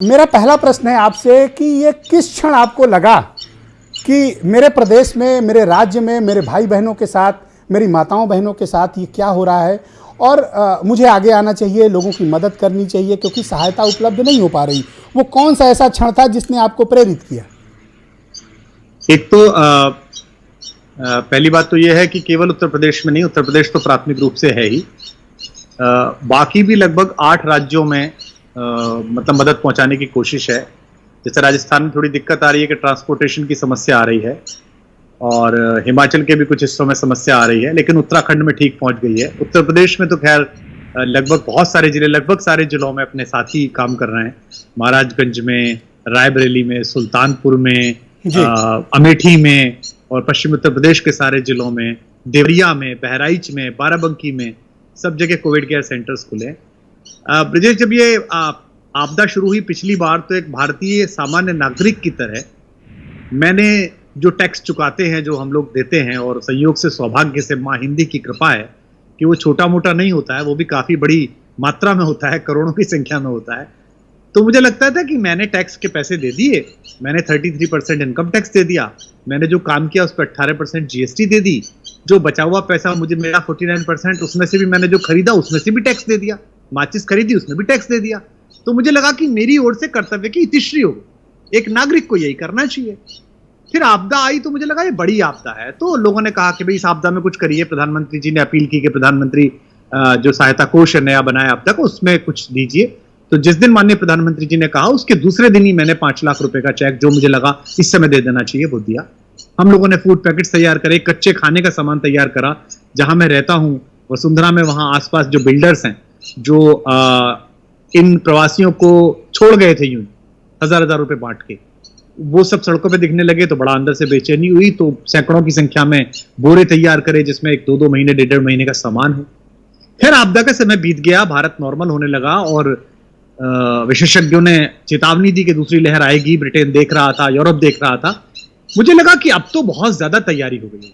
मेरा पहला प्रश्न है आपसे कि ये किस क्षण आपको लगा कि मेरे प्रदेश में, मेरे राज्य में, मेरे भाई बहनों के साथ, मेरी माताओं बहनों के साथ ये क्या हो रहा है और मुझे आगे आना चाहिए, लोगों की मदद करनी चाहिए क्योंकि सहायता उपलब्ध नहीं हो पा रही। वो कौन सा ऐसा क्षण था जिसने आपको प्रेरित किया? एक तो पहली बात तो यह है कि केवल उत्तर प्रदेश में नहीं, उत्तर प्रदेश तो प्राथमिक रूप से है ही, बाकी भी लगभग 8 राज्यों में मतलब मदद पहुंचाने की कोशिश है। जैसे राजस्थान में थोड़ी दिक्कत आ रही है कि ट्रांसपोर्टेशन की समस्या आ रही है और हिमाचल के भी कुछ हिस्सों में समस्या आ रही है, लेकिन उत्तराखंड में ठीक पहुंच गई है। उत्तर प्रदेश में तो खैर लगभग बहुत सारे जिले, लगभग सारे जिलों में अपने साथी काम कर रहे हैं। महाराजगंज में, रायबरेली में, सुल्तानपुर में, अमेठी में और पश्चिमी उत्तर प्रदेश के सारे जिलों में, देवरिया में, बहराइच में, बाराबंकी में, सब जगह कोविड केयर सेंटर्स खुले। ब्रिजेश, जब ये आपदा शुरू हुई पिछली बार, तो एक भारतीय सामान्य नागरिक की तरह मैंने जो टैक्स चुकाते हैं, जो हम लोग देते हैं, और संयोग से, सौभाग्य से, माँ हिंदी की कृपा है कि वो छोटा मोटा नहीं होता है, वो भी काफी बड़ी मात्रा में होता है, करोड़ों की संख्या में होता है। तो मुझे लगता था कि मैंने टैक्स के पैसे दे दिए, मैंने 33% इनकम टैक्स दे दिया, मैंने जो काम किया उस पर 18% जीएसटी दे दी, जो बचा हुआ पैसा मुझे मेरा 49%, उसमें से भी मैंने जो खरीदा उसमें से भी टैक्स दे दिया, माचिस खरीदी उसमें भी टैक्स दे दिया। तो मुझे लगा कि मेरी ओर से कर्तव्य की इतिश्री हो गई, एक नागरिक को यही करना चाहिए। फिर आपदा आई तो मुझे लगा ये बड़ी आपदा है, तो लोगों ने कहा कि भाई इस आपदा में कुछ करिए। प्रधानमंत्री जी ने अपील की कि प्रधानमंत्री जो सहायता कोष नया बनाया आपदा को, उसमें कुछ दीजिए। तो जिस दिन माननीय प्रधानमंत्री जी ने कहा, उसके दूसरे दिन ही मैंने 5 लाख रुपए का चेक, जो मुझे लगा इस समय दे देना चाहिए, वो दिया। हम लोगों ने फूड पैकेट्स तैयार करे, कच्चे खाने का सामान तैयार करा। जहां मैं रहता हूं वसुंधरा में, वहां आसपास जो बिल्डर्स हैं, जो इन प्रवासियों को छोड़ गए थे यूं 1000-1000 रुपए बांट के, वो सब सड़कों पे दिखने लगे तो बड़ा अंदर से बेचैनी हुई। तो सैकड़ों की संख्या में बोरे तैयार करे जिसमें 1-2 महीने, 1.5 महीने का सामान हो। फिर आपदा का समय बीत गया, भारत नॉर्मल होने लगा और विशेषज्ञों ने चेतावनी दी कि दूसरी लहर आएगी। ब्रिटेन देख रहा था, यूरोप देख रहा था। मुझे लगा कि अब तो बहुत ज्यादा तैयारी हो गई है।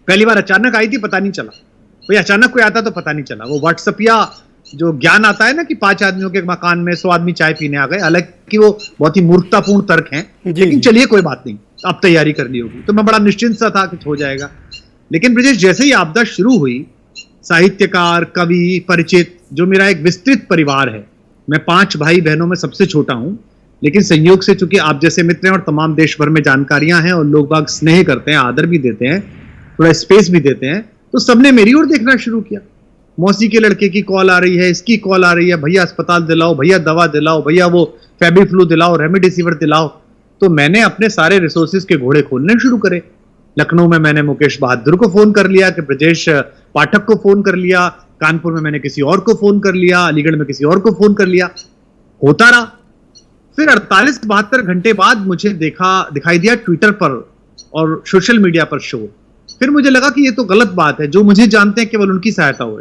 पहली बार अचानक आई थी, पता नहीं चला। भाई अचानक कोई आता तो पता नहीं चला। वो व्हाट्सएप या जो ज्ञान आता है ना कि 5 आदमियों के मकान में 100 आदमी चाय पीने आ गए, हालांकि वो बहुत ही मूर्खतापूर्ण तर्क हैं, लेकिन चलिए कोई बात नहीं, अब तैयारी कर ली होगी। तो मैं बड़ा निश्चिंत सा था कि हो जाएगा। लेकिन ब्रिजेश, जैसे ही आपदा शुरू हुई, साहित्यकार, कवि, परिचित, जो मेरा एक विस्तृत परिवार है, मैं 5 भाई बहनों में सबसे छोटा हूं, लेकिन संयोग से चूंकि आप जैसे मित्र हैं और तमाम देश भर में जानकारियां हैं और लोग बाग स्नेह करते हैं, आदर भी देते हैं, थोड़ा स्पेस भी देते हैं, तो सबने मेरी ओर देखना शुरू किया। मौसी के लड़के की कॉल आ रही है, इसकी कॉल आ रही है, भैया अस्पताल दिलाओ, भैया दवा दिलाओ, भैया वो फेबिफ्लू दिलाओ, रेमडेसिविर दिलाओ। तो मैंने अपने सारे रिसोर्सेज के घोड़े खोलने शुरू करे। लखनऊ में मैंने मुकेश बहादुर को फोन कर लिया, कि ब्रजेश पाठक को फोन कर लिया, कानपुर में मैंने किसी और को फोन कर लिया, अलीगढ़ में किसी और को फोन कर लिया, होता रहा। फिर 48-72 घंटे बाद मुझे दिखाई दिया ट्विटर पर और सोशल मीडिया पर शो। फिर मुझे लगा कि ये तो गलत बात है, जो मुझे जानते हैं केवल उनकी सहायता हो।